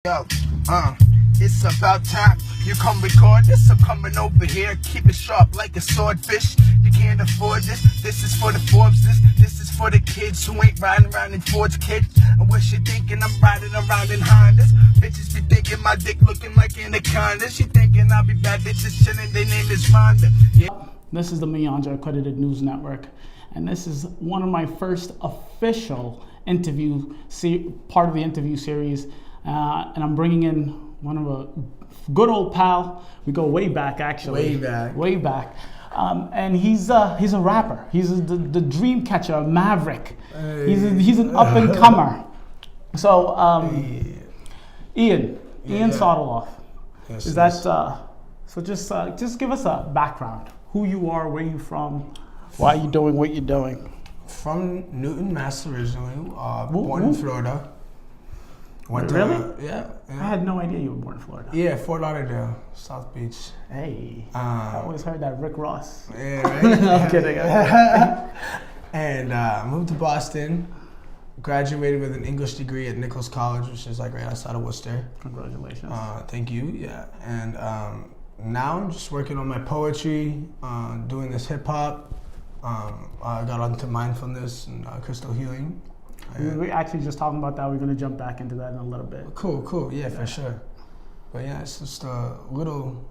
Yo, it's about time you come record this. I'm coming over here, keep it sharp like a swordfish. You can't afford this. This is for the Forbes. This is for the kids who ain't riding around in Ford's kids. And what you thinking? I'm riding around in Hondas. Bitches be thinking my dick looking like anaconda. She thinking I'll be bad bitches chilling. Their name is Rhonda. Yeah. This is the Meandra Accredited News Network, and this is one of my first official part of the interview series. And I'm bringing in one of a good old pal. We go way back, actually. Way back. And he's a rapper. He's the dream catcher, a maverick. Hey. He's an up and comer. So Ian Sotoloff. Yes, is that so? Just give us a background. Who you are, where you from, why you doing what you're doing. From Newton, Mass. Originally, born in Florida. Really? Yeah. I had no idea you were born in Florida. Yeah, Fort Lauderdale, South Beach. Hey, I always heard that Rick Ross. Yeah, right? I'm kidding. And moved to Boston, graduated with an English degree at Nichols College, which is like right outside of Worcester. Congratulations. Thank you, yeah. And now I'm just working on my poetry, doing this hip hop. I got onto mindfulness and crystal healing. We're actually just talking about that. We're going to jump back into that in a little bit. Cool. Yeah, for sure. But yeah, it's just a little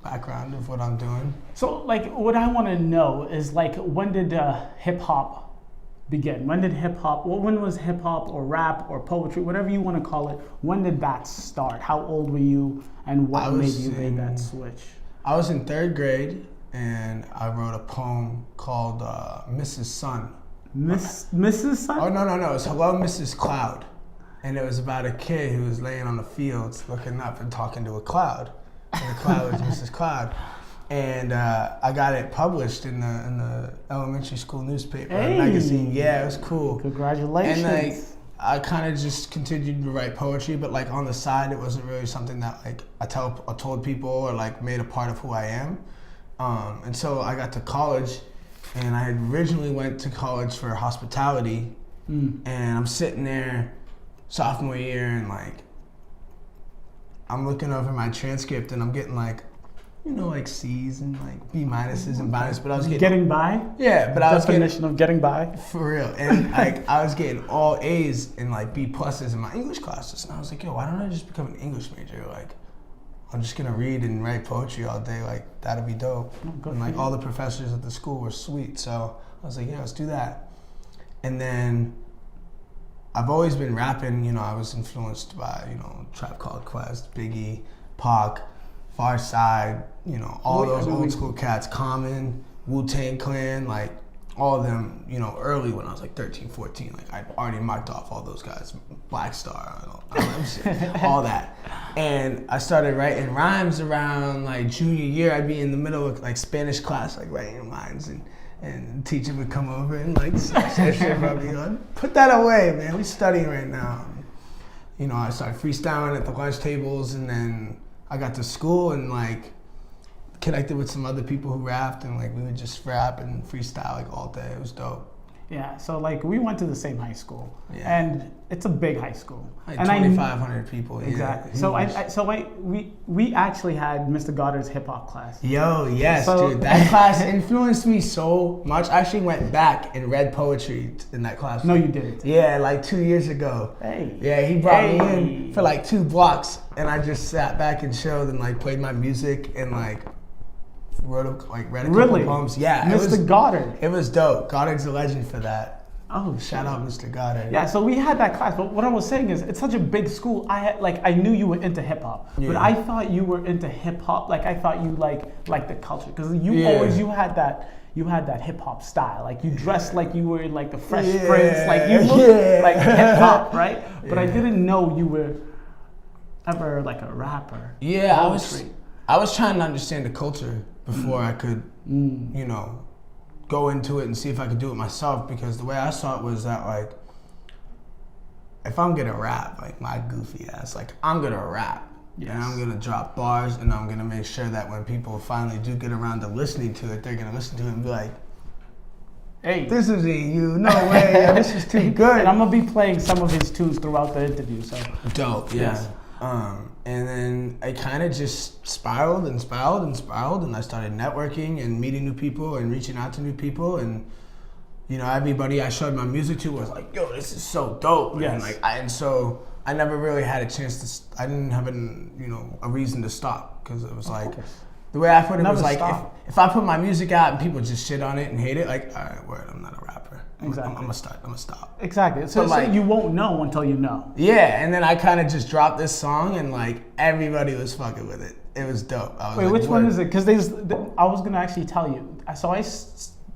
background of what I'm doing. So, like, what I want to know is, like, when did hip hop begin? When was hip hop or rap or poetry, whatever you want to call it, when did that start? How old were you, and what made you make that switch? I was in 3rd grade, and I wrote a poem called Mrs. Sun. Mrs. Sun? Oh, no. It's Hello, Mrs. Cloud. And it was about a kid who was laying on the fields looking up and talking to a cloud. And the cloud was Mrs. Cloud. And I got it published in the elementary school newspaper magazine. Yeah, it was cool. Congratulations. And like, I kind of just continued to write poetry, but like on the side, it wasn't really something that like I told people or like made a part of who I am. And so I got to college. And I originally went to college for hospitality, and I'm sitting there sophomore year, and like I'm looking over my transcript, and I'm getting like, like C's and like B minuses and minuses, but I was getting by. Yeah, but I was definition of getting by for real, and like I was getting all A's and like B pluses in my English classes, and I was like, yo, why don't I just become an English major? Like, I'm just gonna read and write poetry all day. Like, that'd be dope. And like all the professors at the school were sweet, so I was like, yeah, let's do that. And then I've always been rapping. I was influenced by Tribe Called Quest, Biggie, Pac, Far Side. All those old school cats. Common, Wu-Tang Clan, like all of them. Early when I was like 13, 14, like I already marked off all those guys. Black Star, all that. And I started writing rhymes around like junior year. I'd be in the middle of like Spanish class, like writing lines, and the teacher would come over and like say shit about me. Like, put that away, man. We studying right now. I started freestyling at the lunch tables, and then I got to school and like connected with some other people who rapped, and like we would just rap and freestyle like all day. It was dope. Yeah, so like we went to the same high school, and it's a big high school, like 2,500 people. Exactly. Yeah. So we actually had Mr. Goddard's hip hop class. Yo, yes, dude, that class influenced me so much. I actually went back and read poetry in that class. No, you didn't. Yeah, like 2 years ago. Hey. Yeah, he brought me in for like 2 blocks, and I just sat back and chilled and like played my music and like read a couple poems. Yeah, Mr. Goddard. It was dope. Goddard's a legend for that. Oh, shout out Mr. Goddard. Yeah, so we had that class, but what I was saying is it's such a big school. I knew you were into hip hop, but I thought you were into hip hop. Like I thought you like the culture because you had that hip hop style. Like you dressed like you were like the Fresh Prince. Like you looked like hip hop, right? But I didn't know you were ever like a rapper. Yeah, I was trying to understand the culture before I could, go into it and see if I could do it myself, because the way I saw it was that, like, if I'm gonna rap, like my goofy ass, like I'm gonna rap, and I'm gonna drop bars, and I'm gonna make sure that when people finally do get around to listening to it, they're gonna listen to it and be like, Hey. This isn't you. No way. Yo, this is too good. And I'm gonna be playing some of his tunes throughout the interview. So dope. Yeah. Yes. And then I kind of just spiraled, and I started networking and meeting new people and reaching out to new people, and you know, everybody I showed my music to was like, "Yo, this is so dope." Yes. And and so I never really had a chance to. I didn't have a reason to stop, because it was like the way I put it Never was like stop. if I put my music out and people just shit on it and hate it, like, all right, word, I'm not a rapper. Exactly. I'm gonna stop. Exactly. So, But, you won't know until you know. Yeah, and then I kind of just dropped this song, and like everybody was fucking with it. It was dope. I was Wait, like, which one word. is it? Because I was gonna actually tell you. So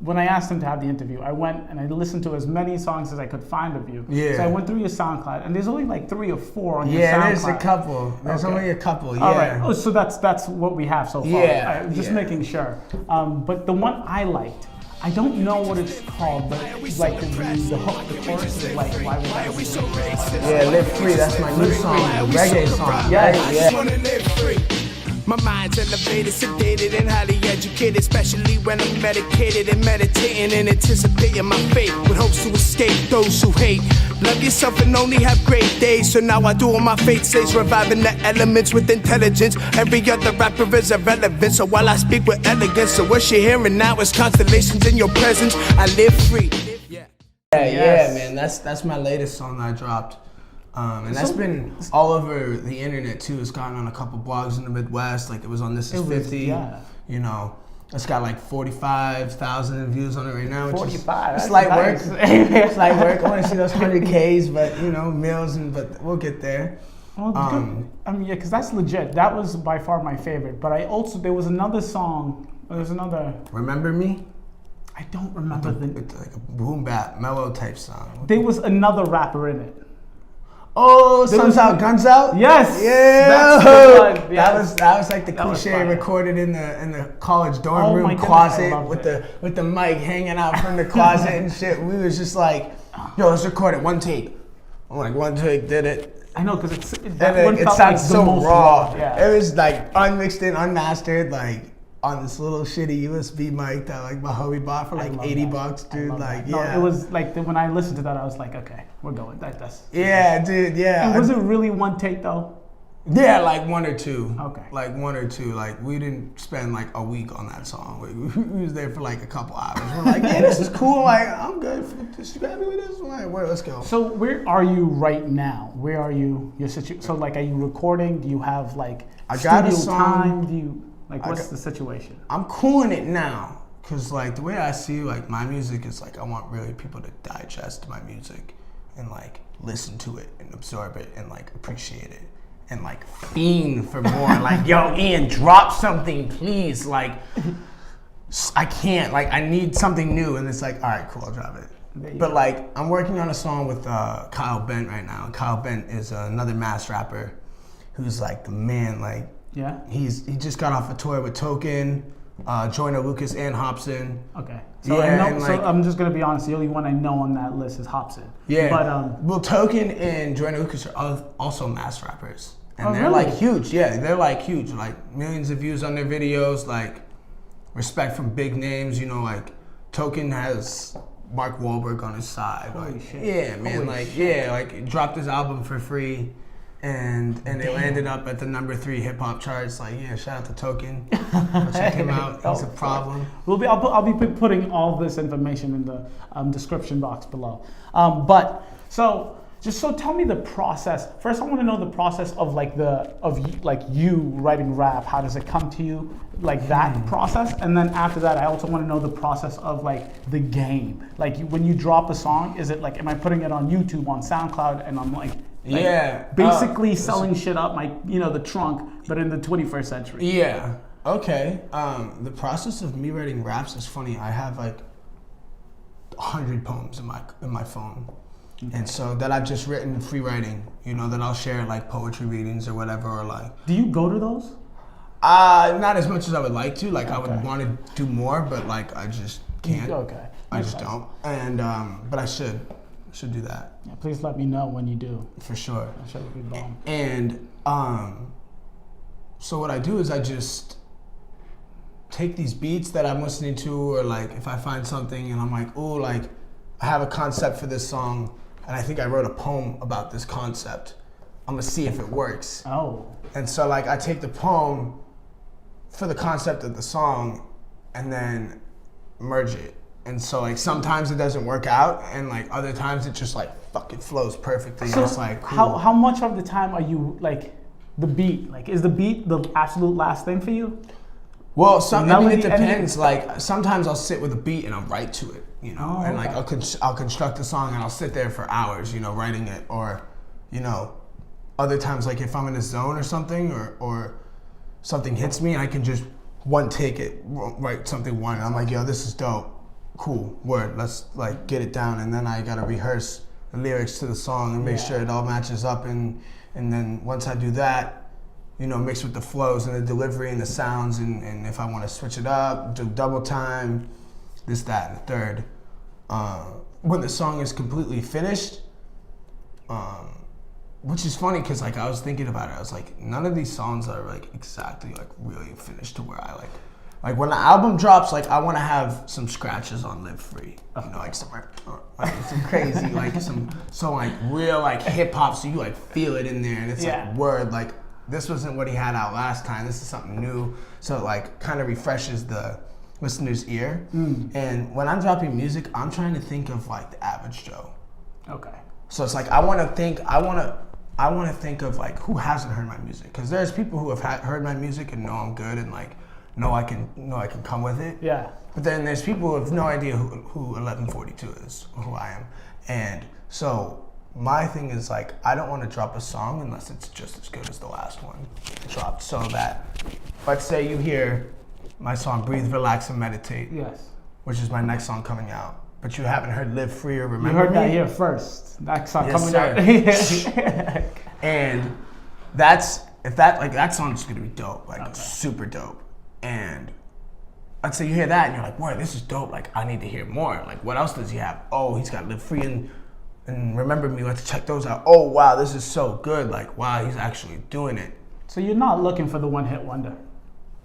when I asked him to have the interview, I went and I listened to as many songs as I could find of you. Yeah. So I went through your SoundCloud, and there's only like 3 or 4 on your SoundCloud. Yeah, there's a couple. There's Okay. only a couple. Yeah. All right. Oh, so that's what we have so far. Yeah, Just yeah. making sure. But the one I liked, I don't know what it's called, but like the hook, the chorus is like, why we so Yeah, Live Free. That's my new song, the reggae song. Yeah. My mind's elevated, sedated, and highly educated, especially when I'm medicated and meditating and anticipating my fate with hopes to escape those who hate. Love yourself and only have great days. So now I do what my fate says, reviving the elements with intelligence. Every other rapper is irrelevant, so while I speak with elegance, so what you're hearing now is constellations in your presence. I live free. Yeah, Yes. man. That's my latest song that I dropped. And that's been all over the internet too. It's gotten on a couple blogs in the Midwest. Like, it was on This Is 50. Yeah. You know, it's got like 45,000 views on it right now. Which 45. It's That's light nice. work. It's light work. I want to see those 100Ks, but you know, mills, but we'll get there. Well, good. I mean, yeah, because that's legit. That was by far my favorite. But there was another song. There's another. Remember Me? I don't remember It's like a boom bap, mellow type song. There was another rapper in it. Oh, Sun's Out, Guns Out? Yes! Yeah. That's the one, yes. That was like the That was cliche fire. recorded in the college dorm Oh my room goodness, I closet loved with the mic hanging out from the closet and shit. We was just like, yo, let's record it, one take. I'm like, one take, did it. I know, because And that one it felt sounds like the so most raw. Yeah. It was like unmixed and unmastered, like on this little shitty USB mic that like my homie bought for like love $80, that. I dude. love Like, that. No, yeah. it was like when I listened to that, I was like, okay, we're going. That's. Yeah, dude, yeah. Was it really one take though? Yeah, like 1 or 2. Okay. Like 1 or 2. Like, we didn't spend like a week on that song. We was there for like a couple hours. We're like, yeah, this is cool. Like, I'm good. Just grab me with this. Like, where? Let's go. So where are you right now? Where are you? Your situation. So like, are you recording? Do you have like I got a studio song. time? Do you like what's the situation? I'm cooling it now, cause like the way I see like my music is like I want really people to digest my music and like listen to it and absorb it and like appreciate it and like fiend for more. Like, yo, Ian, drop something, please. Like, I can't. Like, I need something new, and it's like, all right, cool, I'll drop it. But like, I'm working on a song with Kyle Bent right now. Kyle Bent is another mass rapper who's like the man. Like, Yeah. he just got off a tour with Token, Joyner Lucas, and Hobson. Okay. So Yeah, I know. and, So like- I'm just gonna be honest. The only one I know on that list is Hobson. Yeah. But well, Token and Joyner Lucas are also mass rappers, and Oh, they're really? like huge. Yeah, they're like huge. Like millions of views on their videos. Like respect from big names. You know, like Token has Mark Wahlberg on his side. Holy Like, shit. yeah, man. Holy like, shit. yeah, like dropped his album for free. And it landed up at the number 3 hip hop charts. Like, yeah, shout out to Token. Check him out. He's a problem. I'll be putting all this information in the description box below. But tell me the process. First, I want to know the process of you writing rap. How does it come to you? Like that process, and then after that, I also want to know the process of like the game. Like when you drop a song, is it like, am I putting it on YouTube, on SoundCloud, and I'm like Yeah. basically selling shit up the trunk, but in the 21st century. Yeah. Okay. The process of me writing raps is funny. I have like 100 poems in my phone, and so that I've just written free writing. You know, that I'll share like poetry readings or whatever, or like. Do you go to those? Not as much as I would like to. Like, I Okay. would want to do more, but like I just can't. Okay. I just Okay. don't. And but I should do that Yeah, please let me know when you do. for sure. I'm sure it'll be bomb. And so what I do is I just take these beats that I'm listening to, or like if I find something and I'm like, oh, like I have a concept for this song and I think I wrote a poem about this concept. I'm gonna see if it works. Oh. And so like I take the poem for the concept of the song and then merge it. And so like sometimes it doesn't work out, and like other times it just like fucking flows perfectly. So it's like cool. how much of the time are you like the beat? Like, is the beat the absolute last thing for you? Well, it depends. Anything? Like sometimes I'll sit with a beat and I'll write to it, you know, Oh, and like okay. I'll construct a song and I'll sit there for hours, you know, writing it. Or, you know, other times like if I'm in a zone or something, or something hits me, I can just one take it, write something one. And I'm like, yo, this is dope. Cool, word, let's like get it down, and then I gotta rehearse the lyrics to the song and make sure it all matches up, and then once I do that, you know, mix with the flows and the delivery and the sounds, and if I want to switch it up, do double time, this, that, and the third. When the song is completely finished, which is funny because like I was thinking about it, I was like, none of these songs are like exactly like really finished to where I like when the album drops, like I want to have some scratches on Live Free, you know, like some crazy, like some like real like hip hop, so you like feel it in there, and it's like word, like this wasn't what he had out last time. This is something new, so it like kind of refreshes the listener's ear. And when I'm dropping music, I'm trying to think of like the average Joe. Okay. So it's like I want to think of like who hasn't heard my music, because there's people who have heard my music and know I'm good and like. know I can come with it. Yeah. But then there's people who have no idea who 1142 is or who I am. And so my thing is like, I don't want to drop a song unless it's just as good as the last one dropped. So that, let's say you hear my song Breathe, Relax, and Meditate. Yes. Which is my next song coming out. But you haven't heard Live Free or Remember Me. You heard that here first. That song coming out. And that song's gonna be dope, like super dope. And let's say you hear that and you're like, boy, this is dope. Like, I need to hear more. Like, what else does he have? Oh, he's got Live Free and Remember Me. Let's check those out. Oh, wow, this is so good. Like, wow, he's actually doing it. So you're not looking for the one-hit wonder?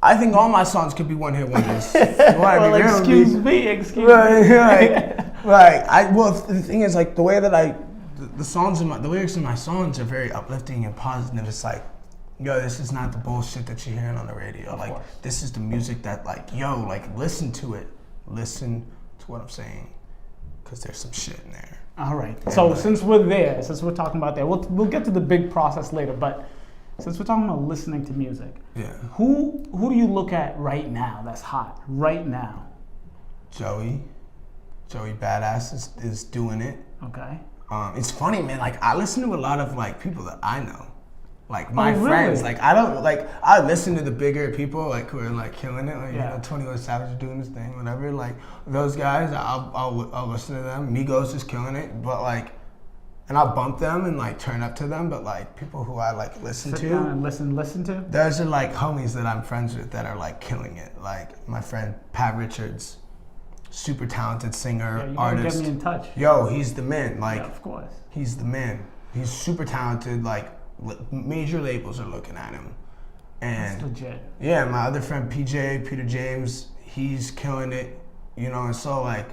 I think all my songs could be one-hit wonders. Well, excuse me. Right. Well, the thing is, like, the way that the lyrics in my songs are very uplifting and positive. It's like, yo, this is not the bullshit that you're hearing on the radio. Like, this is the music that, like, yo, like, listen to it. Listen to what I'm saying, because there's some shit in there. All right. And so since we're talking about that, we'll get to the big process later. But since we're talking about listening to music, who do you look at right now that's hot right now? Joey Badass is doing it. Okay. It's funny, man. Like, I listen to a lot of like people that I know. Like my friends, like I listen to the bigger people like who are like killing it, like you know, 21 Savage is doing his thing, whatever. Like those guys, I'll listen to them. Migos is killing it, but like, and I'll bump them and like turn up to them. But like people who I like listen to and listen to. Those are like homies that I'm friends with that are like killing it. Like my friend Pat Richards, super talented singer, artist. Get me in touch. Yo, he's the man. Like, of course, he's the man. He's super talented. Like. Major labels are looking at him, and that's legit. Yeah, my other friend Peter James, he's killing it, you know. And so like,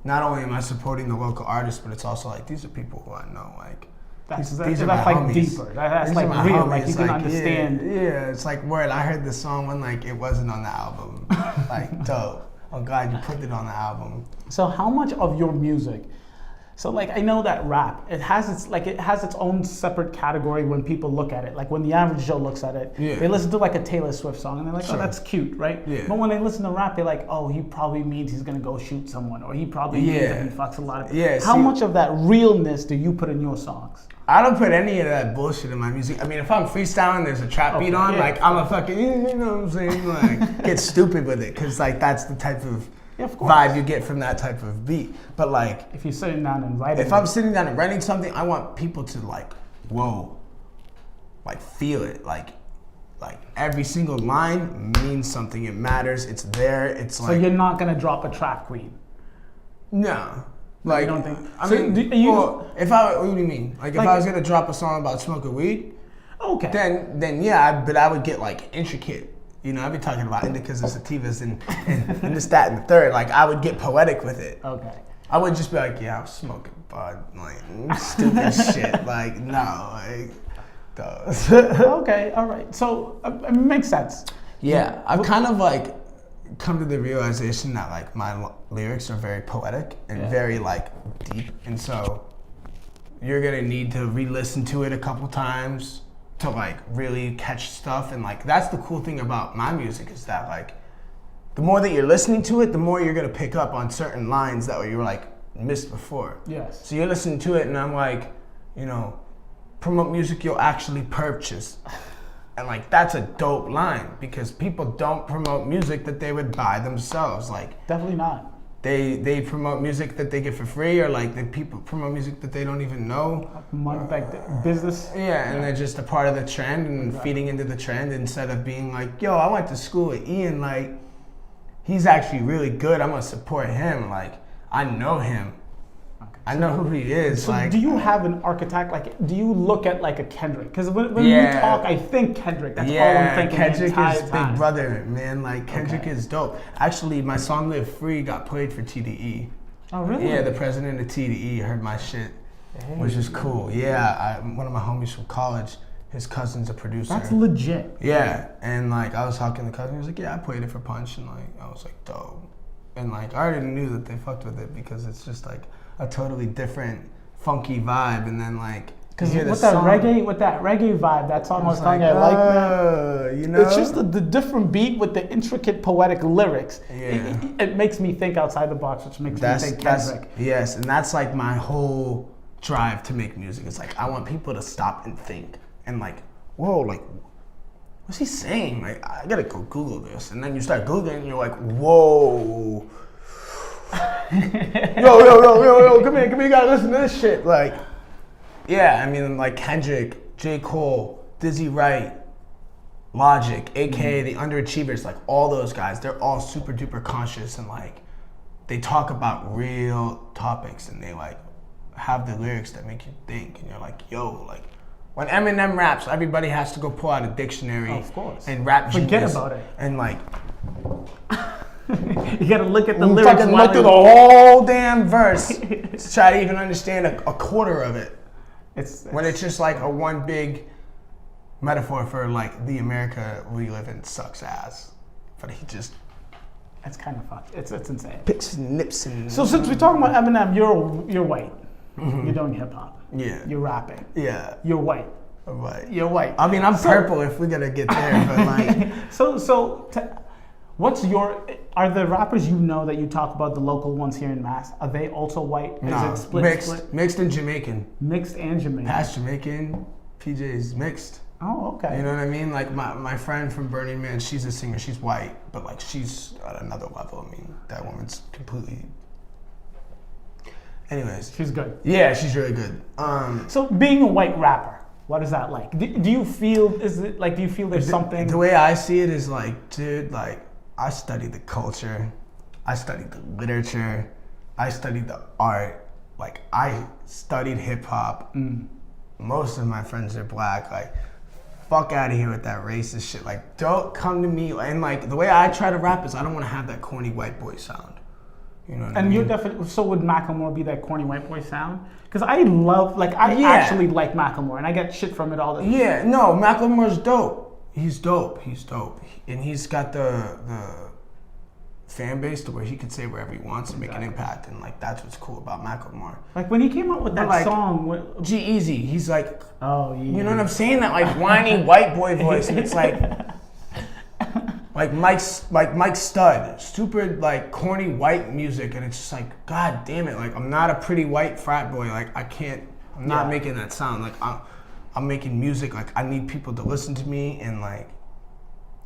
not only am I supporting the local artists, but it's also like these are people who I know. Like, these are my like homies. Deeper. That's these like real. Homies. Like you can understand. Yeah, it's like word. I heard the song when like it wasn't on the album. Like dope. I'm glad you put it on the album. So how much of your music? So like I know that rap, it has its own separate category when people look at it. Like when the average Joe looks at it, they listen to like a Taylor Swift song and they're like, oh, that's cute, right? Yeah. But when they listen to rap, they're like, oh, he probably means he's gonna go shoot someone, or he probably means that he fucks a lot of people. Yeah, how much of that realness do you put in your songs? I don't put any of that bullshit in my music. I mean, if I'm freestyling, there's a trap beat on, like I'm a fucking, you know what I'm saying? Like get stupid with it, because like that's the type of vibe you get from that type of beat. But like, if you're sitting down and writing, I'm sitting down and writing something, I want people to like, whoa, like feel it. Like every single line means something. It matters. It's there. It's like. So you're not gonna drop a trap queen? No. Like, you don't think? I mean, what do you mean? Like if I was gonna drop a song about smoking weed, okay, then yeah, but I would get like intricate You know, I'd be talking about indicas and sativas and this, that, and the third. Like, I would get poetic with it. Okay. I would just be like, yeah, I'm smoking bud. Like, stupid shit. Like, no. Like, those. Okay, all right. So, it makes sense. Yeah, I've kind of, like, come to the realization that, like, my lyrics are very poetic and very, like, deep. And so, you're going to need to re-listen to it a couple times to, like, really catch stuff. And, like, that's the cool thing about my music is that, like, the more that you're listening to it, the more you're going to pick up on certain lines that you were, like, missed before. Yes. So you're listening to it and I'm like, you know, promote music you'll actually purchase. And, like, that's a dope line because people don't promote music that they would buy themselves. Like, definitely not. They promote music that they get for free, or like the people promote music that they don't even know. Like the business. Yeah, and they're just a part of the trend and feeding into the trend instead of being like, yo, I went to school with Ian, like, he's actually really good. I'm gonna support him. Like, I know him. Okay. I know who he is. So like, do you have an archetype? Like, do you look at like a Kendrick? Because when we talk, I think Kendrick. That's all I'm thinking. Kendrick the is time. big brother, man. Like, Kendrick is dope. Actually, my song "Live Free" got played for TDE. Oh, really? Yeah, the president of TDE heard my shit, which is cool. Yeah, one of my homies from college, his cousin's a producer. That's legit. Yeah, and like I was talking to the cousin, he was like, "Yeah, I played it for Punch," and like I was like, "Dope." And like I already knew that they fucked with it because it's just like a totally different, funky vibe. And then like, because with that reggae vibe, that song I was telling you, I like that. You know, it's just the different beat with the intricate poetic lyrics. Yeah, it makes me think outside the box, which makes me think Kendrick. Yes, and that's like my whole drive to make music. It's like I want people to stop and think and like, whoa, like, what's he saying? Like, I gotta go Google this. And then you start Googling and you're like, whoa. yo, come here, you gotta listen to this shit. Like, yeah, I mean, like Kendrick, J. Cole, Dizzy Wright, Logic, aka the Underachievers, like all those guys, they're all super duper conscious and like, they talk about real topics and they like have the lyrics that make you think. And you're like, yo, like, when Eminem raps, everybody has to go pull out a dictionary and rap genius. Forget about it. And like, you gotta look at the lyrics. Fucking look through the whole damn verse to try to even understand a quarter of it. When it's just like a one big metaphor for like the America we live in sucks ass. But he just... It's kind of fun. It's insane. Picks and nips and... So since we're talking about Eminem, you're white. Mm-hmm. You're doing hip hop. Yeah. You're rapping. Yeah. You're white. I'm white. You're white. I mean, I'm purple if we're gonna get there, but like... Are the rappers you know that you talk about, the local ones here in Mass, are they also white? No, is it split? Mixed and Jamaican. Mixed and Jamaican. Past Jamaican, PJ's mixed. Oh, okay. You know what I mean? Like my friend from Burning Man, she's a singer, she's white, but like she's at another level. I mean, that woman's completely... Anyways. She's good. Yeah, she's really good. So being a white rapper, what is that like? Do you feel, do you feel there's something? The way I see it is like, dude, like, I studied the culture, I studied the literature, I studied the art, like I studied hip hop. Most of my friends are black. Like, fuck out of here with that racist shit. Like, don't come to me. And like, the way I try to rap is I don't want to have that corny white boy sound. You know what I mean? You're definitely, so would Macklemore be that corny white boy sound? Because I love, like, actually like Macklemore, and I get shit from it all the time. Yeah, no, Macklemore's dope. He's dope. And he's got the fan base to where he can say wherever he wants and make an impact. And like, that's what's cool about Macklemore. Like when he came out with that like, song, G-Eazy, he's like, oh yeah, you know what I'm saying? That like whiny white boy voice, and it's like Mike Stud, super like corny white music, and it's just like, god damn it, like I'm not a pretty white frat boy, like I'm not making that sound. Like I'm making music, like I need people to listen to me, and like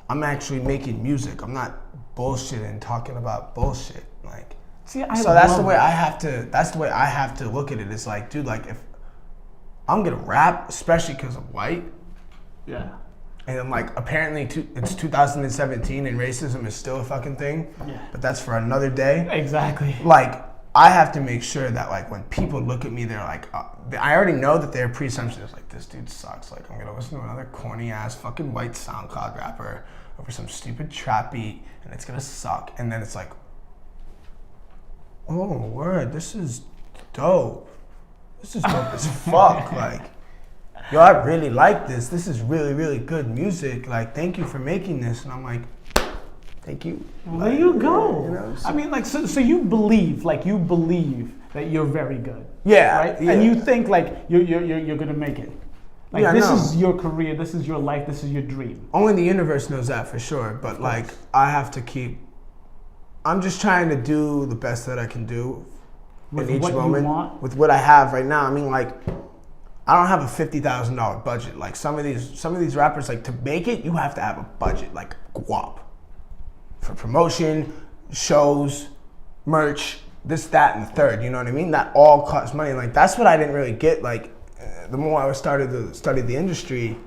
I'm actually making music. I'm not bullshitting, talking about bullshit. Like, that's the way I have to look at it. It's like, dude, like if I'm gonna rap, especially because I'm white. Yeah. And then like apparently it's 2017 and racism is still a fucking thing. Yeah. But that's for another day. Exactly. Like I have to make sure that like when people look at me, they're like, I already know that their presumption is like, this dude sucks. Like I'm gonna listen to another corny ass fucking white SoundCloud rapper over some stupid trap beat, and it's gonna suck. And then it's like, oh word, this is dope. This is dope as fuck. Like, yo, I really like this. This is really, really good music. Like, thank you for making this. And I'm like, thank you. Well, there you go. You know, I mean, like, so you believe that you're very good. Yeah. Right? Yeah. And you think like you're gonna make it. Like Yeah, this no. is your career, this is your life, this is your dream. Only the universe knows that for sure. But like, I have to keep. I'm just trying to do the best that I can do With in each what you moment want? with what I have right now. I mean, like, I don't have a $50,000 budget. Like some of these rappers, like to make it, you have to have a budget, like guap, for promotion, shows, merch, this, that, and the third. You know what I mean? That all costs money. Like that's what I didn't really get. Like the more I started to study the industry,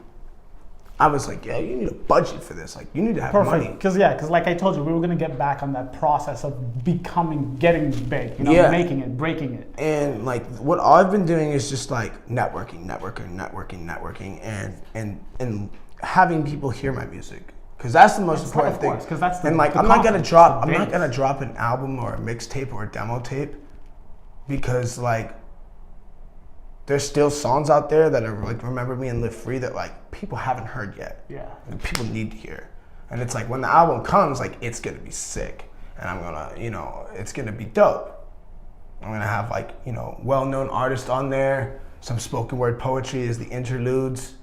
I was like, yeah, you need a budget for this. Like you need to have money. Because like I told you, we were gonna get back on that process of getting big, you know, Yeah. making it, breaking it. And like what I've been doing is just like networking, and having people hear my music, because that's the most important of thing. course, 'cause that's the- and like the I'm not gonna confidence, drop the I'm not base. gonna drop an album or a mixtape or a demo tape, because like there's still songs out there that are like Remember Me and Live Free that like people haven't heard yet. Yeah. And people need to hear. And it's like when the album comes, like it's gonna be sick. And I'm gonna, you know, it's gonna be dope. I'm gonna have like, you know, well-known artists on there, some spoken word poetry as the interludes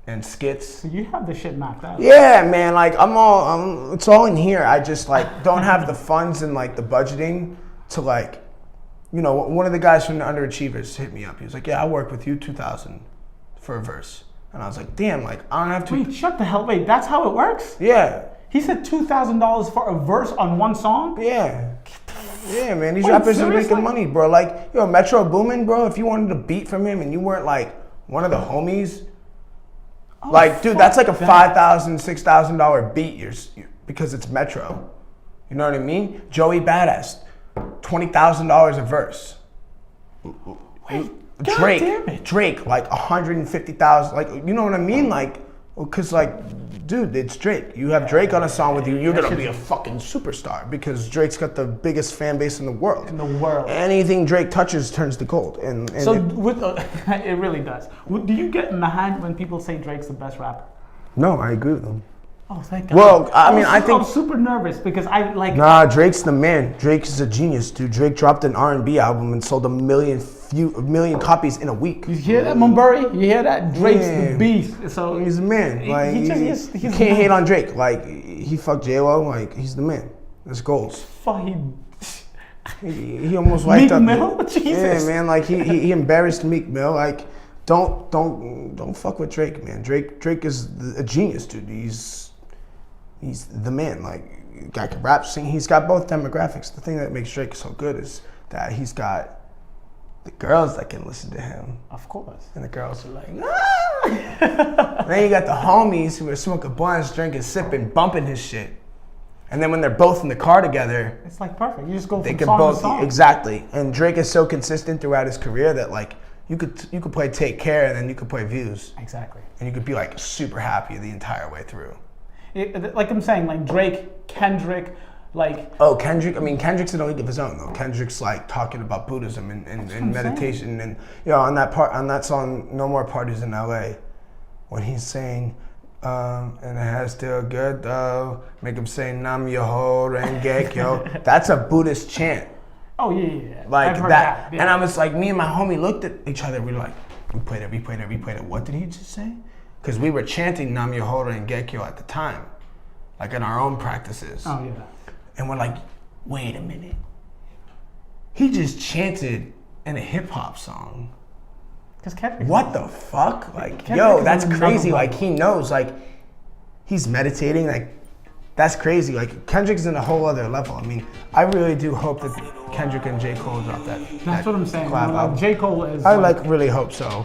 and skits. So you have the shit mapped out. Yeah, man, like it's all in here. I just like don't have the funds and like the budgeting to like, you know, one of the guys from the Underachievers hit me up. He was like, yeah, I work with you 2,000 for a verse. And I was like, damn, like I don't have to. Wait, shut the hell, wait, that's how it works? Yeah. He said $2,000 for a verse on one song? Yeah. Yeah, man, these Wait, rappers are seriously? making money, bro. Like, yo, Metro Boomin, bro, if you wanted a beat from him and you weren't like one of the homies, like, dude, that's like a $5,000, $6,000 beat because it's Metro. You know what I mean? Joey Badass, $20,000 a verse. Wait, God damn it. Drake, like 150,000. Like, you know what I mean? Like, because like, dude, it's Drake. You have Drake on a song with you, you're gonna be a fucking superstar because Drake's got the biggest fan base in the world. Anything Drake touches turns to gold. And so it really does. Do you get mad when people say Drake's the best rapper? No, I agree with them. Oh, thank God. Well, I mean, I think I'm super nervous because I like. Nah, Drake's the man. Drake is a genius, dude. Drake dropped an R&B album and sold a million copies in a week. You hear that, Mumbury? You hear that? Drake's the beast. So he's the man. Like he's you can't hate on Drake. Like he fucked J-Lo. Like he's the man. That's goals. He almost wiped up. Meek Mill? Jesus. Yeah, man. Like he embarrassed Meek Mill. Like don't fuck with Drake, man. Drake is a genius, dude. He's the man. Like, guy can rap, sing. He's got both demographics. The thing that makes Drake so good is that he's got the girls that can listen to him. Of course. And the girls are like, ah! Then you got the homies who are smoking blunts, drinking, sipping, bumping his shit. And then when they're both in the car together, it's like perfect. You just go they from can song both to song. Exactly. And Drake is so consistent throughout his career that like you could play Take Care and then you could play Views. Exactly. And you could be like super happy the entire way through. Like I'm saying, like Drake, Kendrick, like. Oh, Kendrick. I mean, Kendrick's in a league of his own though. Kendrick's like talking about Buddhism and meditation, and you know, on that song, No More Parties in LA, when he's saying, and it has still good though, make him say Nam Myoho Renge Kyo. That's a Buddhist chant. Oh yeah. Like I've heard that. Yeah. And I was like, me and my homie looked at each other. We were like, we played it. What did he just say? Because we were chanting Nam Myoho Renge Kyo at the time, like in our own practices. Oh yeah. And we're like, wait a minute. He just chanted in a hip hop song. What the fuck? Like, yo, that's crazy. Like, he knows. Like, he's meditating. Like, that's crazy. Like, Kendrick's in a whole other level. I mean, I really do hope that Kendrick and J. Cole drop that. That's what I'm saying. Collab J. Cole is. I really hope so.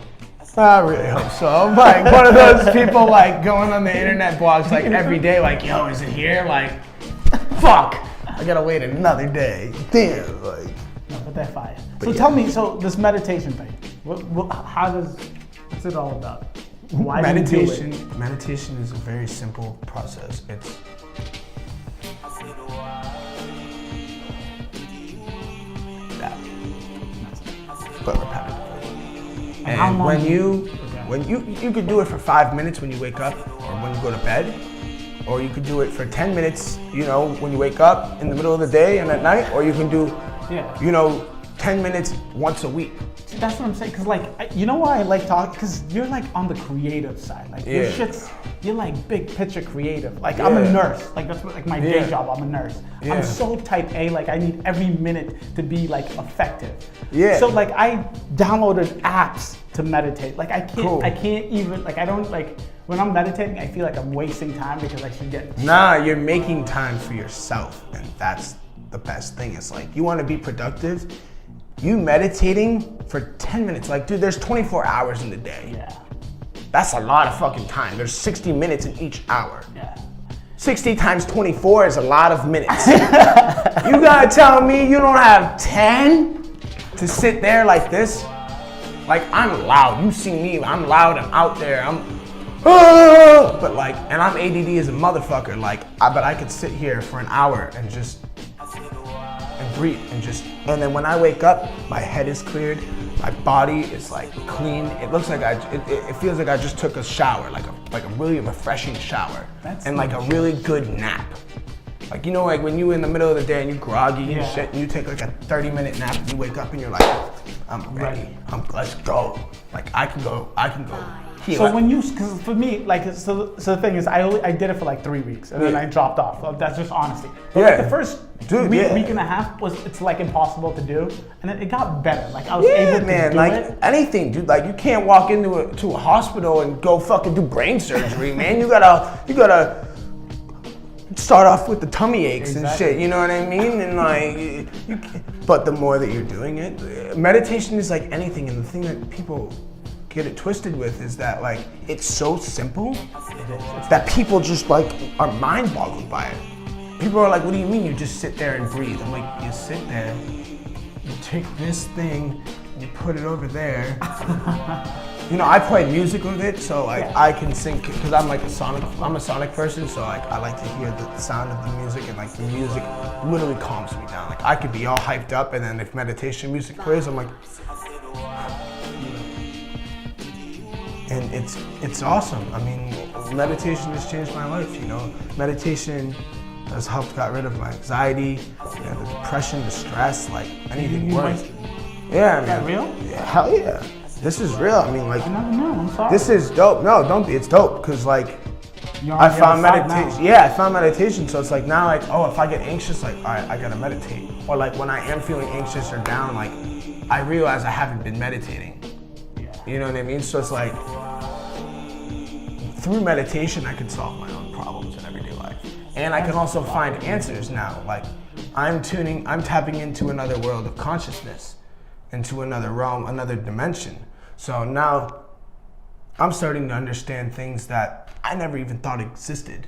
I really hope so. I'm like one of those people like going on the internet blogs like every day, like, yo, is it here? Like, fuck, I gotta wait another day. Damn, like. No, but they're fire. So tell me, so this meditation thing, what's it all about? Why meditation, do you do it? meditation is a very simple process. It's that, but repetitively. And how long when you could do it for 5 minutes when you wake up or when you go to bed, or you could do it for 10 minutes, when you wake up in the middle of the day and at night, or you can do, 10 minutes once a week. See, that's what I'm saying, because you know why I like talking? Because you're like on the creative side. Like your shit's, you're like big picture creative. Like I'm a nurse. Like that's what, like my day job, I'm a nurse. I'm so type A, like I need every minute to be like effective. Yeah. So like I downloaded apps to meditate. Like I can't even, like I don't like, when I'm meditating, I feel like I'm wasting time because I should get. Nah, you're making time for yourself, and that's the best thing. It's like you want to be productive. You meditating for 10 minutes, like dude, there's 24 hours in the day. Yeah. That's a lot of fucking time. There's 60 minutes in each hour. Yeah. 60 times 24 is a lot of minutes. You gotta tell me you don't have 10 to sit there like this? Like I'm loud. You see me, I'm loud, I'm out there, but like, and I'm ADD as a motherfucker. But I could sit here for an hour and just breathe and then when I wake up, my head is cleared, my body is like clean. It looks like it feels like I just took a shower, like a really refreshing shower, and like a really good nap. Like like when you in the middle of the day and you groggy and shit, and you take like a 30-minute nap and you wake up and you're like, I'm ready. Let's go. Like I can go. So when because for me, like, so the thing is, I did it for like 3 weeks and then I dropped off. That's just honesty. But like the first week and a half it's like impossible to do, and then it got better. Like I was able to do it. Anything, dude. Like you can't walk into a hospital and go fucking do brain surgery, man. You gotta start off with the tummy aches and shit. You know what I mean? And like, but the more that you're doing it, meditation is like anything, and the thing that people get it twisted with is that like it's so simple that people just like are mind boggled by it. People are like, what do you mean you just sit there and breathe? I'm like, you sit there, you take this thing, you put it over there. I play music with it, so like I can sing because I'm a sonic person, so like I like to hear the sound of the music, and like the music literally calms me down. Like I could be all hyped up, and then if meditation music plays, I'm like, and it's awesome. I mean, meditation has changed my life. Meditation has helped got rid of my anxiety, the depression, the stress, like anything worse. Yeah, is that real? Yeah, hell yeah. This is real. I mean, like, I never know. I'm sorry. This is dope. No, don't be. It's dope because like I found meditation. Yeah, I found meditation. So it's like now, like, oh, if I get anxious, like, all right, I gotta meditate. Or like when I am feeling anxious or down, like, I realize I haven't been meditating. You know what I mean? So it's like, through meditation, I can solve my own problems in everyday life. And I can also find answers now. Like, I'm tapping into another world of consciousness, into another realm, another dimension. So now, I'm starting to understand things that I never even thought existed.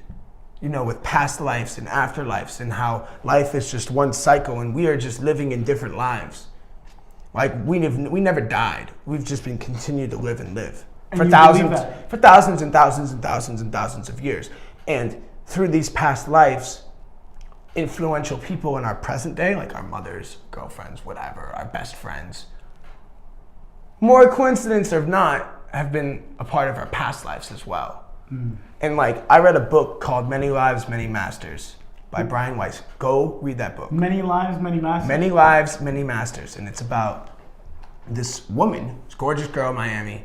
With past lives and afterlives, and how life is just one cycle and we are just living in different lives. Like we never died. We've just been continued to live and live for thousands and thousands and thousands and thousands of years. And through these past lives, influential people in our present day, like our mothers, girlfriends, whatever, our best friends, more coincidence or not, have been a part of our past lives as well. And like I read a book called Many Lives, Many Masters by Brian Weiss. Go read that book. Many Lives, Many Masters? Many Lives, Many Masters. And it's about this woman, this gorgeous girl in Miami,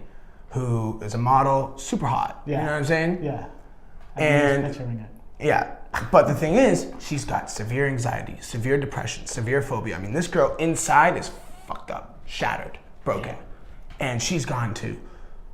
who is a model, super hot. Yeah. You know what I'm saying? Yeah. And picturing it. Yeah. But the thing is, she's got severe anxiety, severe depression, severe phobia. I mean, this girl inside is fucked up, shattered, broken. Yeah. And she's gone to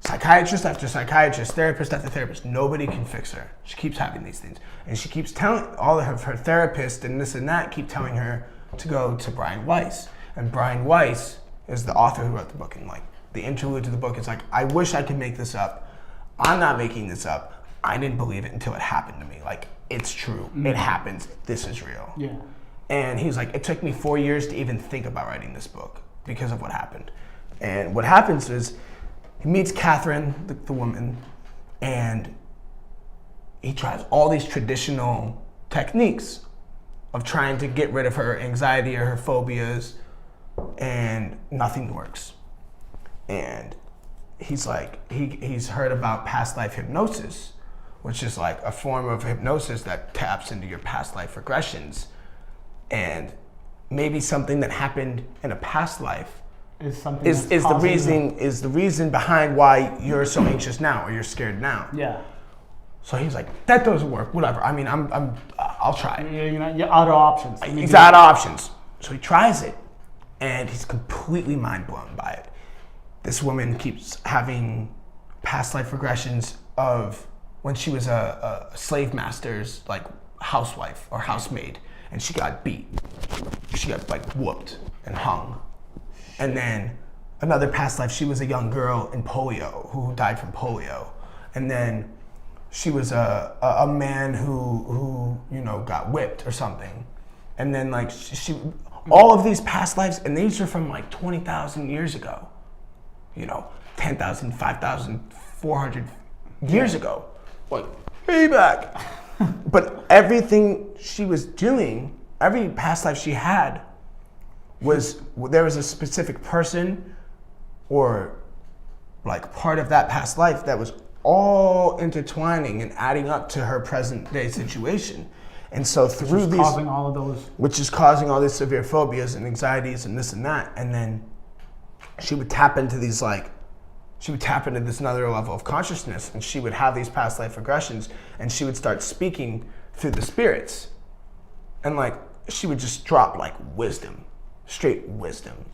psychiatrist after psychiatrist, therapist after therapist. Nobody can fix her. She keeps having these things. And she keeps telling all of her therapists and this and that keep telling her to go to Brian Weiss. And Brian Weiss is the author who wrote the book. And like the interlude to the book is like, I wish I could make this up. I'm not making this up. I didn't believe it until it happened to me. Like, it's true. It happens. This is real. Yeah. And he's like, it took me 4 years to even think about writing this book because of what happened. And what happens is he meets Catherine, the woman, and he tries all these traditional techniques of trying to get rid of her anxiety or her phobias, and nothing works. And he's like, he's heard about past life hypnosis, which is like a form of hypnosis that taps into your past life regressions. And maybe something that happened in a past life is the reason behind why you're so anxious now or you're scared now. Yeah. So he's like, that doesn't work. Whatever. I mean, I'll try it. You're out of options. He's out of options. So he tries it, and he's completely mind blown by it. This woman keeps having past life regressions of when she was a slave master's like housewife or housemaid, and she got beat. She got like whooped and hung. And then another past life, she was a young girl in polio who died from polio. And then she was a man who got whipped or something. And then like she all of these past lives, and these are from like 20,000 years ago. 10,000, 5,000, 400 years ago. Like, way back. But everything she was doing, every past life she had, there was a specific person or like part of that past life that was all intertwining and adding up to her present day situation. And so through these, causing all of those, which is causing all these severe phobias and anxieties and this and that. And then she would tap into this another level of consciousness, and she would have these past life regressions, and she would start speaking through the spirits. And like, she would just drop like wisdom, straight wisdom.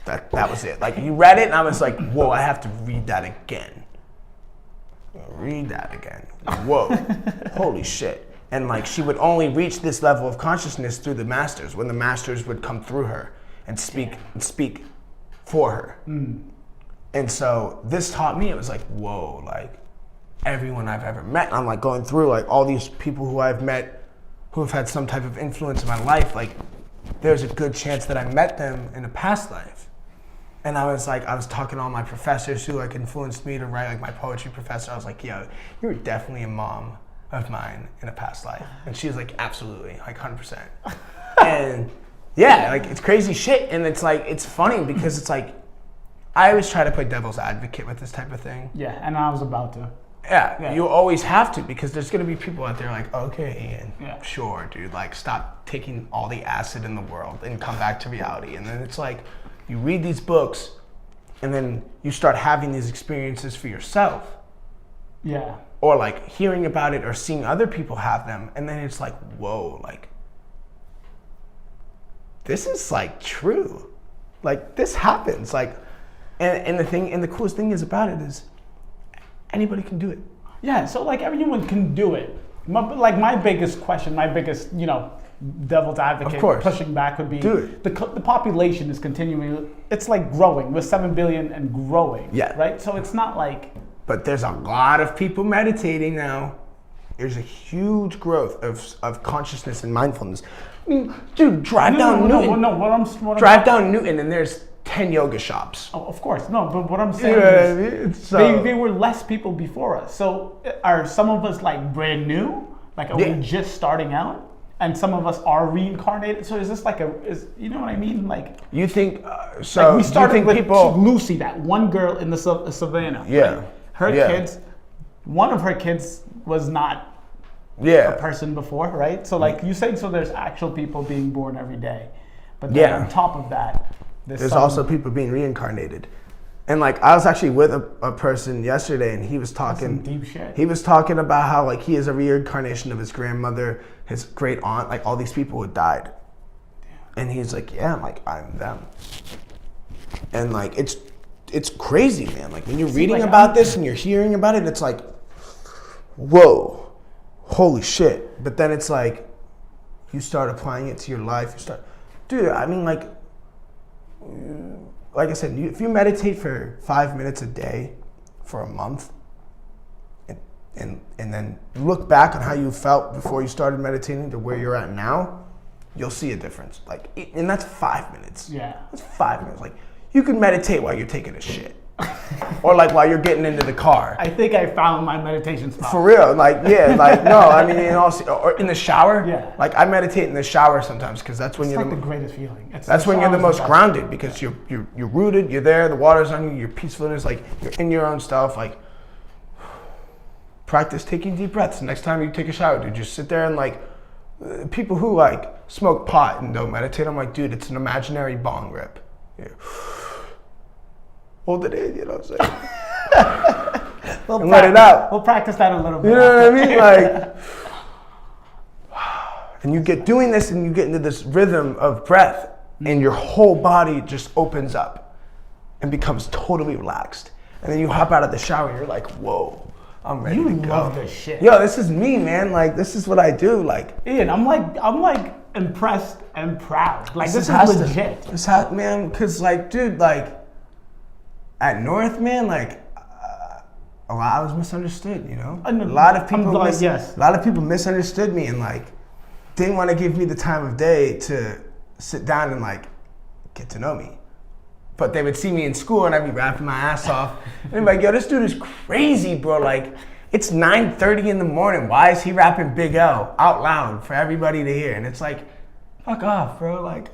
Like that was it. Like, you read it and I was like, whoa, I have to read that again. Read that again. Whoa, holy shit. And like, she would only reach this level of consciousness through the masters, when the masters would come through her and speak for her. And so this taught me, it was like, whoa, like everyone I've ever met, and I'm like going through like all these people who I've met who have had some type of influence in my life, like there's a good chance that I met them in a past life. And I was talking to all my professors who like influenced me to write, like my poetry professor. I was like, yo, you were definitely a mom of mine in a past life. And she was like, absolutely, like 100%. And yeah, like it's crazy shit. And it's like, it's funny because it's like, I always try to play devil's advocate with this type of thing. Yeah, and I was about to. Yeah, you always have to, because there's gonna be people out there like, okay, Ian, Yeah. sure, dude, like stop taking all the acid in the world and come back to reality. And then it's like, you read these books and then you start having these experiences for yourself. Yeah. Or like hearing about it or seeing other people have them. And then it's like, whoa, like, this is like true. Like this happens. Like, and the coolest thing is about it is anybody can do it. Yeah, so like everyone can do it. My biggest question, devil's advocate, Of course. pushing back would be, Do it. the population is continuing, it's like growing, we're 7 billion and growing, Yeah. right? So it's not like... But there's a lot of people meditating now. There's a huge growth of consciousness and mindfulness. I mean, dude, drive down Newton. Down Newton and there's 10 yoga shops. Oh, of course, no, but what I'm saying You know what I is, mean? So, they were less people before us. So are some of us like brand new? Like are Yeah. we just starting out? And some of us are reincarnated. So is this like you know what I mean? Like you think like we started do you with think people? Lucy, that one girl in the savannah. Yeah. Right? Her Yeah. kids, one of her kids was not a Yeah. person before, right? So like you saying, so there's actual people being born every day. But then Yeah. on top of that, There's also people being reincarnated. And like I was actually with a person yesterday, and he was talking deep shit. He was talking about how like he is a reincarnation of his grandmother, his great aunt, like all these people who died. And he's like, yeah, I'm them. And like it's crazy, man. Like when you're reading like, about this and you're hearing about it, it's like, whoa, holy shit. But then it's like you start applying it to your life. Dude, I mean, like I said, if you meditate for 5 minutes a day for a month, and then look back on how you felt before you started meditating to where you're at now, you'll see a difference. Like, and that's 5 minutes. Yeah. That's 5 minutes. Like, you can meditate while you're taking a shit. Or like while you're getting into the car. I think I found my meditation spot. For real, like, yeah, like, no, I mean, or in the shower. Yeah. Like, I meditate in the shower sometimes because that's when It's you're like the greatest feeling. that's when you're the most grounded because you're rooted, you're there, the water's on you, you're peaceful, and it's like you're in your own stuff. Like, practice taking deep breaths. Next time you take a shower, dude, just sit there and like, people who like smoke pot and don't meditate, I'm like, dude, it's an imaginary bong rip. Yeah. Hold it in, you know what I'm saying? And let it out. We'll practice that a little bit. You know what I mean? Like, and you get doing this and you get into this rhythm of breath and your whole body just opens up and becomes totally relaxed. And then you hop out of the shower and you're like, whoa, I'm ready to go. You love this shit. Yo, this is me, man. Like, this is what I do. Like, Ian, I'm like impressed and proud. Like, this is legit. Man, because like, dude, like, at North, man, like, I was misunderstood, you know? A lot of people misunderstood me and like didn't want to give me the time of day to sit down and like get to know me. But they would see me in school and I'd be rapping my ass off. And they'd be like, yo, this dude is crazy, bro. Like, it's 9:30 in the morning. Why is he rapping Big L out loud for everybody to hear? And it's like, fuck off, bro. Like,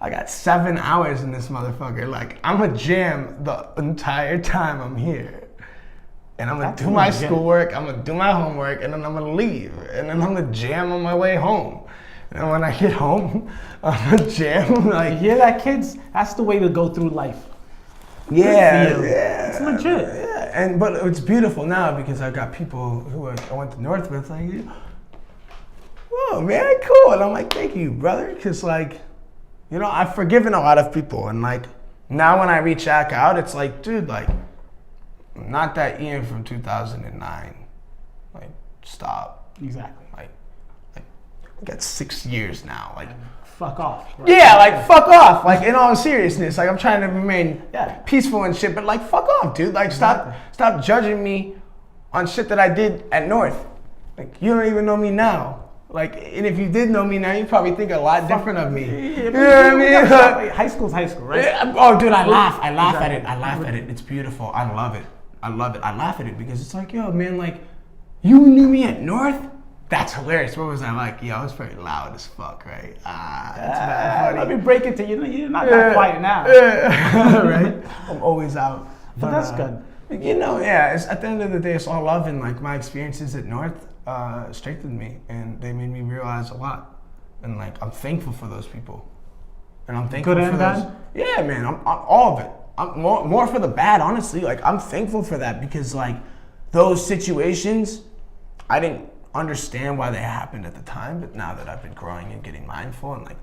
I got 7 hours in this motherfucker. Like, I'm gonna jam the entire time I'm here. And I'm gonna do my schoolwork, I'm gonna do my homework, and then I'm gonna leave. And then I'm gonna jam on my way home. And when I get home, I'm gonna jam. Like, yeah, that kids, that's the way to go through life. Yeah. It's legit. Yeah, but it's beautiful now because I got people who I went to North with like, whoa, man, cool. And I'm like, thank you, brother. Because like, you know, I've forgiven a lot of people, and like now when I reach back out, it's like, dude, like, I'm not that Ian from 2009. Like, stop. Exactly. Like, we got 6 years now. Like, fuck off. Right? Yeah, like fuck off. Like, in all seriousness, like I'm trying to remain peaceful and shit, but like fuck off, dude. Like stop judging me on shit that I did at North. Like, you don't even know me now. Like, and if you did know me now, you probably think a lot different of me. You know what I mean? High school's high school, right? Yeah. Oh, dude, I laugh at it. I laugh at it. It's beautiful. I love it. I laugh at it because it's like, yo, man, like, you knew me at North? That's hilarious. What was I like? Yo, I was pretty loud as fuck, right? That's not funny. Let me break it to you. You're not that quiet now. Right? I'm always out. But that's good. You know, yeah, it's, at the end of the day, it's all love, and like my experiences at North strengthened me, and they made me realize a lot. And like, I'm thankful for those people. And I'm thankful good for and those. bad? Yeah, man, I'm all of it. I'm more for the bad, honestly. Like, I'm thankful for that because like those situations, I didn't understand why they happened at the time, but now that I've been growing and getting mindful and like,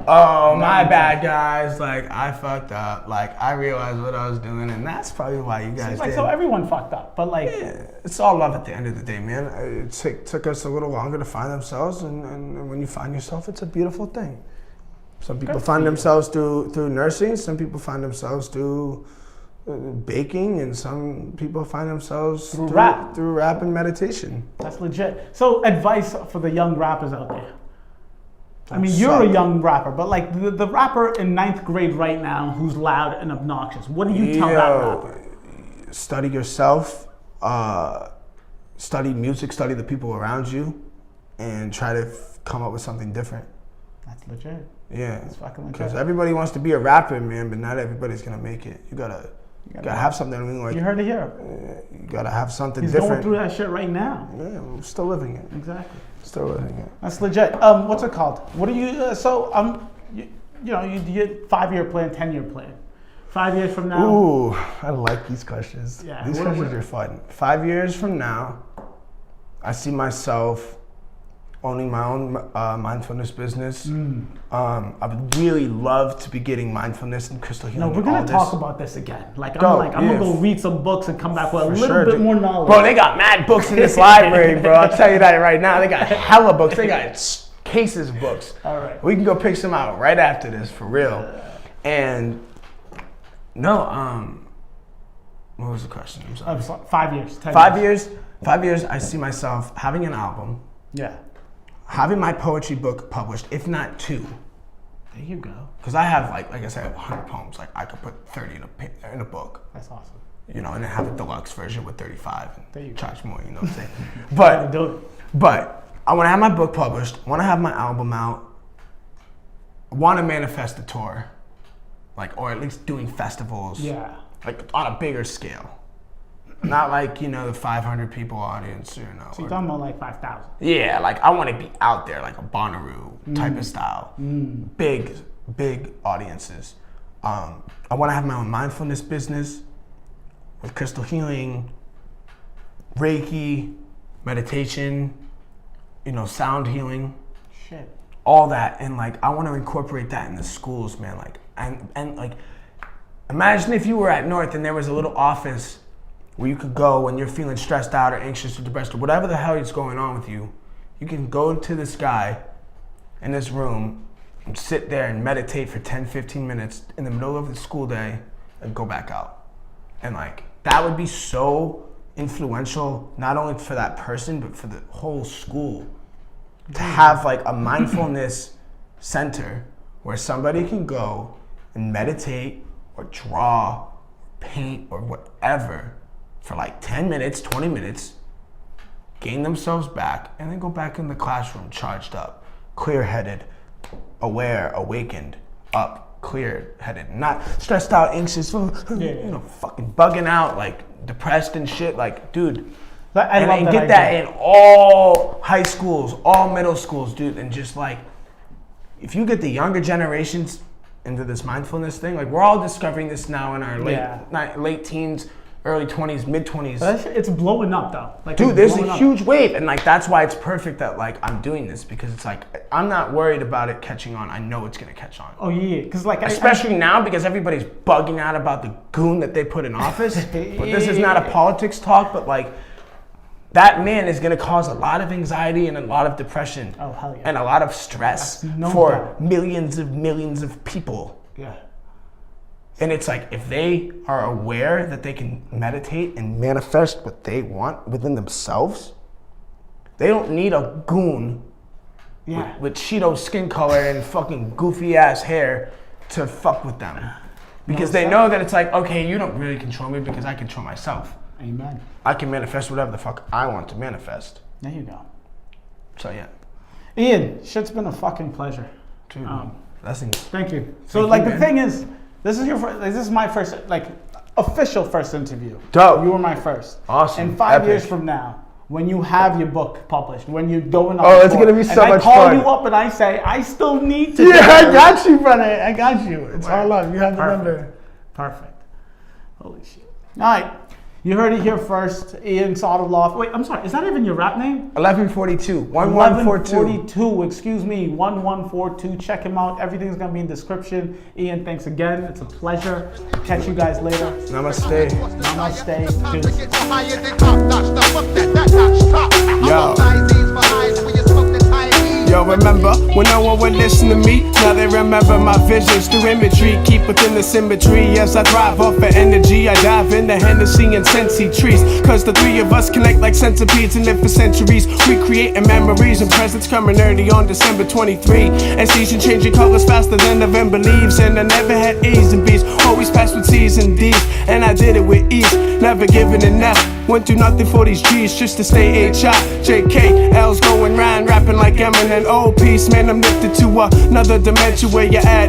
oh, my bad, guys, like, I fucked up, like, I realized what I was doing, and that's probably why you guys did. So everyone fucked up, but like... Yeah, it's all love at the end of the day, man. It took us a little longer to find themselves, and when you find yourself, it's a beautiful thing. Some people find themselves through nursing, some people find themselves through baking, and some people find themselves through rap and meditation. That's legit. So advice for the young rappers out there. I mean, you're a young rapper, but like the rapper in 9th grade right now who's loud and obnoxious, what do you tell that rapper? Study yourself, study music, study the people around you, and try to come up with something different. That's legit. Yeah, that's fucking legit. Because everybody wants to be a rapper, man, but not everybody's gonna make it. You gotta have something. I mean, like, you heard it here. You gotta have something He's different. He's going through that shit right now. Yeah, I'm still living it. Exactly. Still living it. That's legit. What's it called? What do you? You get 5-year plan, 10-year plan. 5 years from now. Ooh, I like these questions. Yeah. These questions are fun. 5 years from now, I see myself owning my own mindfulness business. I would really love to be getting mindfulness and crystal healing. No, we're gonna talk about this again. I'm gonna go read some books and come back with a little bit more knowledge. Bro, they got mad books in this library, bro. I'll tell you that right now. They got hella books. They got cases of books. All right. We can go pick some out right after this, for real. And what was the question? I'm sorry. 5 years. 5 years. 5 years. I see myself having an album. Yeah. having my poetry book published, if not 2. There you go. Because I have like I said, 100 poems. Like I could put 30 in a book. That's awesome. You know, and then have a deluxe version with 35 There you and go. charge more. You know what I'm saying? But I want to have my book published. I want to have my album out. I want to manifest a tour, like, or at least doing festivals. Yeah. Like on a bigger scale. Not like, you know, the 500 people audience, you know. So you're talking about like 5,000. Yeah, like I want to be out there, like a Bonnaroo type of style. Big audiences. I want to have my own mindfulness business with crystal healing, Reiki, meditation, you know, sound healing. Shit. All that, and like I want to incorporate that in the schools, man. Like and like, imagine if you were at North and there was a little office where you could go when you're feeling stressed out or anxious or depressed or whatever the hell is going on with you. You can go to this guy in this room and sit there and meditate for 10, 15 minutes in the middle of the school day and go back out. And like that would be so influential, not only for that person but for the whole school. To have like a mindfulness center where somebody can go and meditate or draw, paint or whatever for like 10 minutes, 20 minutes, gain themselves back, and then go back in the classroom charged up, clear-headed, aware, awakened, up, clear-headed, not stressed out, anxious, you know, fucking bugging out, like depressed and shit. Like, dude, and get that in all high schools, all middle schools, dude. And just like, if you get the younger generations into this mindfulness thing, like we're all discovering this now in our late teens, early 20s, mid 20s. It's blowing up though. Like, dude, there's a huge wave, and like that's why it's perfect that like I'm doing this, because it's like I'm not worried about it catching on. I know it's gonna catch on. Oh yeah, because like especially now, because everybody's bugging out about the goon that they put in office. But this is not a politics talk, but like, that man is going to cause a lot of anxiety and a lot of depression and a lot of stress for millions of people. Yeah. And it's like, if they are aware that they can meditate and manifest what they want within themselves, they don't need a goon with Cheeto skin color and fucking goofy ass hair to fuck with them. Because they know that it's like, okay, you don't really control me because I control myself. Amen. I can manifest whatever the fuck I want to manifest. There you go. So yeah. Ian, shit's been a fucking pleasure. Dude, blessings. Thank you. So like the thing is, this is my first like official first interview. Dope. You were my first. Awesome. And 5 years from now, when you have your book published, when you're going on, it's gonna be so much fun. I call you up and I say, I still need to. Yeah, I got you, brother. I got you. It's all love. You have the number. Perfect. Holy shit. All right. You heard it here first. Ian Sotoloff. Wait, I'm sorry. Is that even your rap name? 1142. 1142. 1142. Excuse me. 1142. Check him out. Everything's going to be in the description. Ian, thanks again. It's a pleasure. Catch you guys later. Namaste. Namaste. Yo, remember when no one would listen to me? Now they remember my visions through imagery. Keep within the symmetry. Yes, I thrive off of energy. I dive into Hennessy and Sensi trees. Cause the three of us connect like centipedes and live for centuries. Recreating memories and presents coming early on December 23. And season changing colors faster than November leaves. And I never had A's and B's. Always passed with C's and D's. And I did it with ease. Never giving enough. Went through nothing for these G's just to stay HI. JK, L's going round rapping like Eminem. Oh, peace, man, I'm lifted to another dimension where you're at.